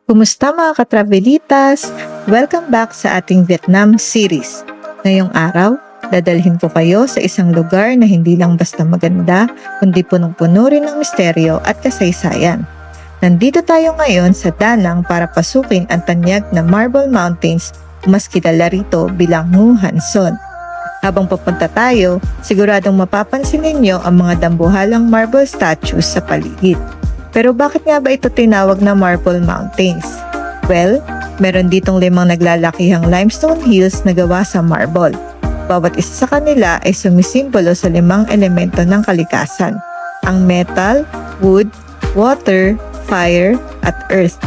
Kumusta mga katravelitas? Welcome back sa ating Vietnam series. Ngayong araw, dadalhin ko kayo sa isang lugar na hindi lang basta maganda, kundi punong-puno rin ng misteryo at kasaysayan. Nandito tayo ngayon sa Danang para pasukin ang tanyag na Marble Mountains, mas kilala rito bilang Ngu Han Son. Habang papunta tayo, siguradong mapapansin ninyo ang mga dambuhalang marble statues sa paligid. Pero bakit nga ba ito tinawag na Marble Mountains? Well, meron ditong 5 naglalakihang limestone hills na gawa sa marble. Bawat isa sa kanila ay sumisimbolo sa 5 elemento ng kalikasan. Ang metal, wood, water, fire, at earth.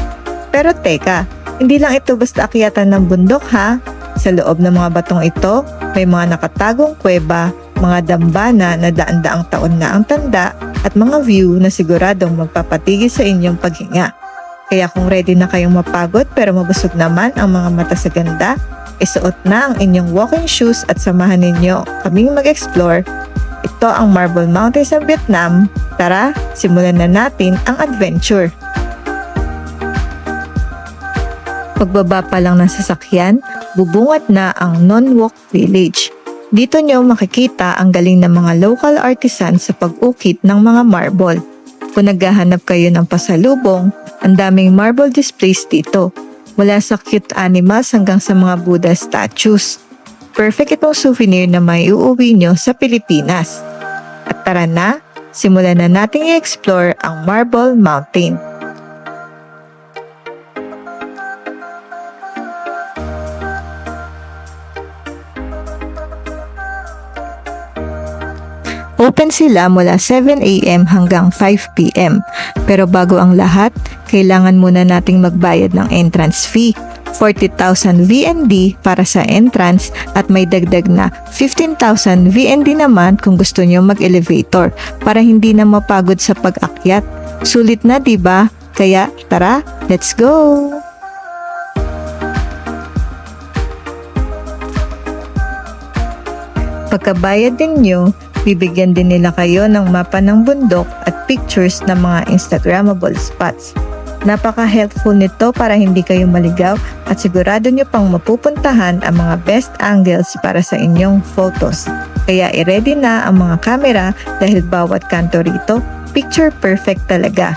Pero teka, hindi lang ito basta akyatan ng bundok ha. Sa loob ng mga batong ito, may mga nakatagong kuweba, mga dambana na daan-daang taon na ang tanda, at mga view na siguradong magpapatigil sa inyong paghinga. Kaya kung ready na kayong mapagod pero mabusog naman ang mga mata sa ganda, isuot na ang inyong walking shoes at samahan ninyo kaming mag-explore. Ito ang Marble Mountains sa Vietnam. Tara, simulan na natin ang adventure. Pagbaba pa lang ng sasakyan, bubungat na ang Non Walk Village. Dito nyo makikita ang galing ng mga local artisans sa pag-ukit ng mga marble. Kung naghahanap kayo ng pasalubong, ang daming marble displays dito. Mula sa cute animals hanggang sa mga Buddha statues. Perfect itong souvenir na may uuwi nyo sa Pilipinas. At tara na, simulan na nating i-explore ang Marble Mountain. Open sila mula 7 a.m. hanggang 5 p.m. Pero bago ang lahat, kailangan muna nating magbayad ng entrance fee. 40,000 VND para sa entrance at may dagdag na 15,000 VND naman kung gusto nyo mag-elevator para hindi na mapagod sa pag-akyat. Sulit na, diba? Kaya tara, let's go! Pagkabayad din nyo, bibigyan din nila kayo ng mapa ng bundok at pictures ng mga Instagrammable spots. Napaka-helpful nito para hindi kayo maligaw at sigurado nyo pang mapupuntahan ang mga best angles para sa inyong photos. Kaya i-ready na ang mga camera dahil bawat kanto rito, picture perfect talaga.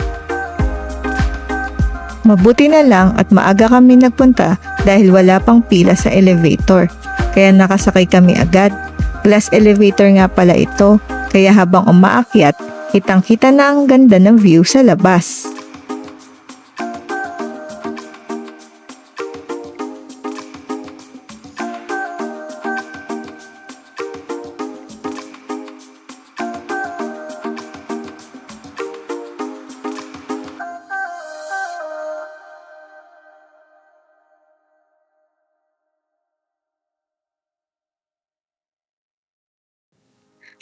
Mabuti na lang at maaga kami nagpunta dahil wala pang pila sa elevator. Kaya nakasakay kami agad. Glass elevator nga pala ito, kaya habang umaakyat, kitang-kita na ang ganda ng view sa labas.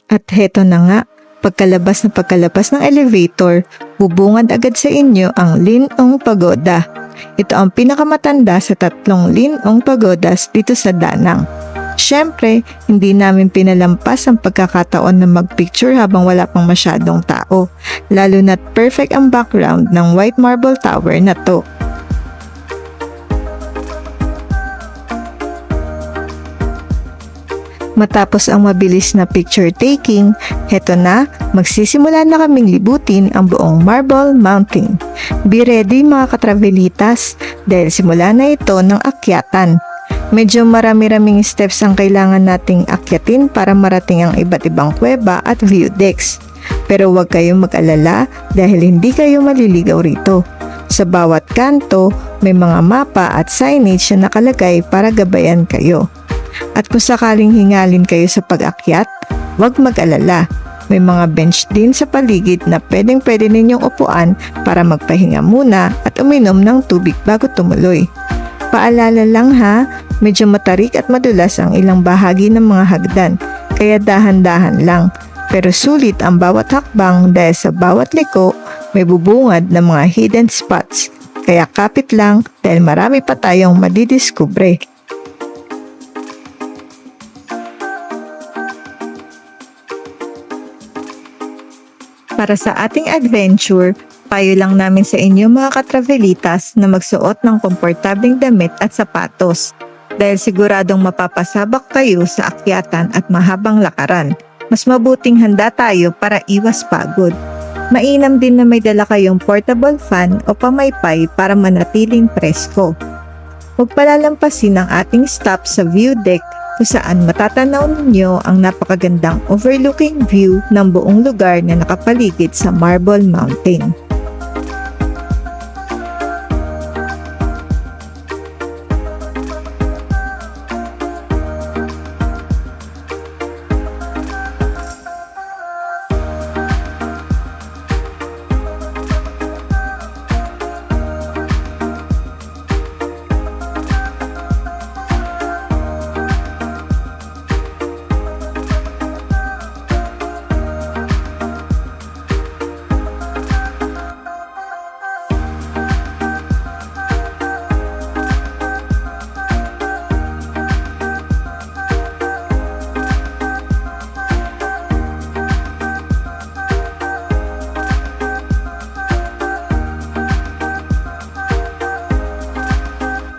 At heto na nga, pagkalabas ng elevator, bubungad agad sa inyo ang Lin Ong Pagoda. Ito ang pinakamatanda sa 3 Lin Ong Pagodas dito sa Danang. Siyempre, hindi namin pinalampas ang pagkakataon na magpicture habang wala pang masyadong tao, lalo na't perfect ang background ng white marble tower na to. Matapos ang mabilis na picture taking, heto na, magsisimula na kaming libutin ang buong Marble Mountain. Be ready mga katravelitas dahil simula na ito ng akyatan. Medyo marami-raming steps ang kailangan nating akyatin para marating ang iba't ibang kuweba at view decks. Pero huwag kayong mag-alala dahil hindi kayo maliligaw rito. Sa bawat kanto, may mga mapa at signage na nakalagay para gabayan kayo. At kung sakaling hingalin kayo sa pag-akyat, huwag mag-alala. May mga bench din sa paligid na pwedeng-pwede ninyong upuan para magpahinga muna at uminom ng tubig bago tumuloy. Paalala lang ha, medyo matarik at madulas ang ilang bahagi ng mga hagdan, kaya dahan-dahan lang. Pero sulit ang bawat hakbang dahil sa bawat liko may bubungad ng mga hidden spots. Kaya kapit lang dahil marami pa tayong madidiskubre. Para sa ating adventure, Payo lang namin sa inyo mga katravelitas na magsuot ng komportabling damit at sapatos dahil siguradong mapapasabak kayo sa akyatan at mahabang lakaran. Mas mabuting handa tayo para iwas pagod. Mainam din na may dala kayong portable fan o pamaypay para manatiling presko. Huwag palalampasin ang ating stop sa view deck kung saan matatanaw ninyo ang napakagandang overlooking view ng buong lugar na nakapaligid sa Marble Mountain.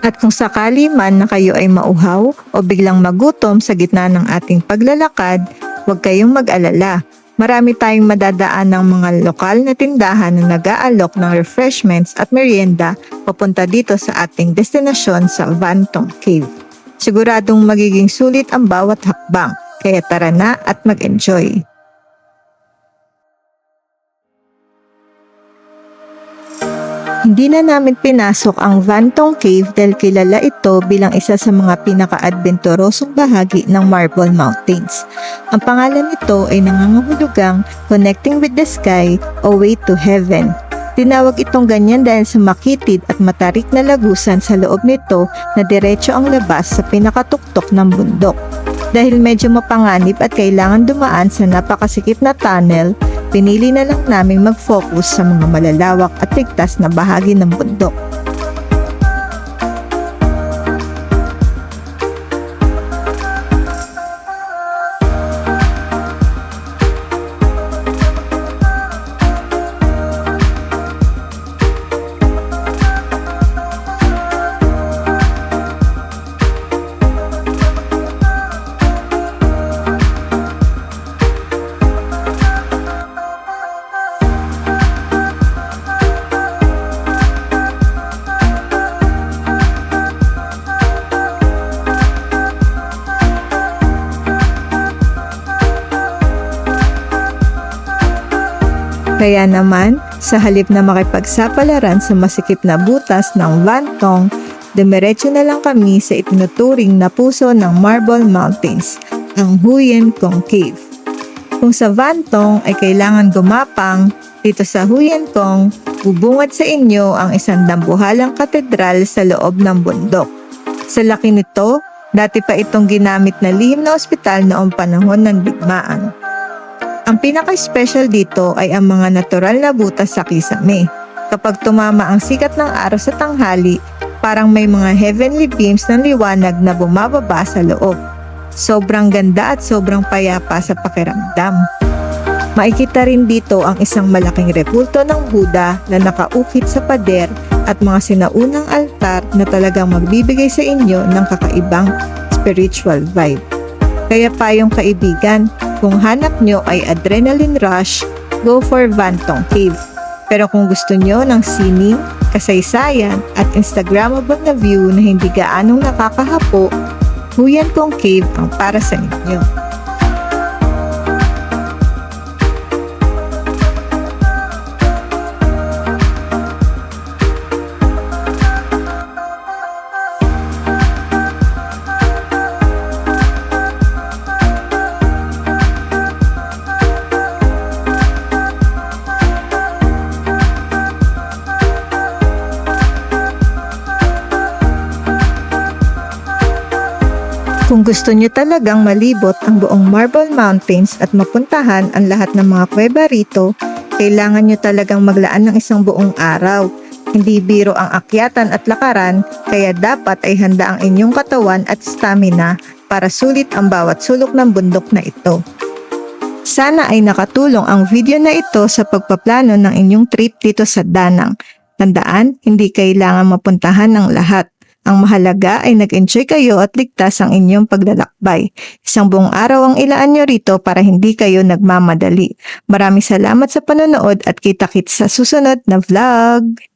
At kung sakali man na kayo ay mauhaw o biglang magutom sa gitna ng ating paglalakad, huwag kayong mag-alala. Marami tayong madadaan ng mga lokal na tindahan na nag-aalok ng refreshments at merienda papunta dito sa ating destinasyon sa Van Tong Cave. Siguradong magiging sulit ang bawat hakbang, kaya tara na at mag-enjoy. Hindi na namin pinasok ang Van Tong Cave dahil kilala ito bilang isa sa mga pinaka-adventurosong bahagi ng Marble Mountains. Ang pangalan nito ay nangangahulugang Connecting with the Sky o Way to Heaven. Tinawag itong ganyan dahil sa makitid at matarik na lagusan sa loob nito na diretso ang labas sa pinakatuktok ng bundok. Dahil medyo mapanganib at kailangan dumaan sa napakasikip na tunnel, pinili na lang naming mag-focus sa mga malalawak at ligtas na bahagi ng bundok. Kaya naman, sa halip na makipagsapalaran sa masikip na butas ng Van Tong, dumiretso na lang kami sa itinuturing na puso ng Marble Mountains, ang Huyen Kong Cave. Kung sa Van Tong ay kailangan gumapang, dito sa Huyen Kong, bubungad sa inyo ang isang dambuhalang katedral sa loob ng bundok. Sa laki nito, dati pa itong ginamit na lihim na ospital noong panahon ng digmaan. Ang pinaka-special dito ay ang mga natural na butas sa kisame. Kapag tumama ang sikat ng araw sa tanghali, parang may mga heavenly beams ng liwanag na bumababa sa loob. Sobrang ganda at sobrang payapa sa pakiramdam. Makikita rin dito ang isang malaking rebulto ng Buddha na nakaukit sa pader at mga sinaunang altar na talagang magbibigay sa inyo ng kakaibang spiritual vibe. Kaya payong kaibigan, kung hanap nyo ay adrenaline rush, go for Van Tong Cave. Pero kung gusto nyo ng sining, kasaysayan at Instagrammable na view na hindi gaanong nakakahapo, Huyen Kong Cave ang para sa inyo. Kung gusto nyo talagang malibot ang buong Marble Mountains at mapuntahan ang lahat ng mga kuweba rito, kailangan nyo talagang maglaan ng isang buong araw. Hindi biro ang akyatan at lakaran, kaya dapat ay handa ang inyong katawan at stamina para sulit ang bawat sulok ng bundok na ito. Sana ay nakatulong ang video na ito sa pagpaplano ng inyong trip dito sa Danang. Tandaan, hindi kailangan mapuntahan ng lahat. Ang mahalaga ay nag-enjoy kayo at ligtas ang inyong paglalakbay. Isang buong araw ang ilaan nyo rito para hindi kayo nagmamadali. Maraming salamat sa panonood at kita-kits sa susunod na vlog!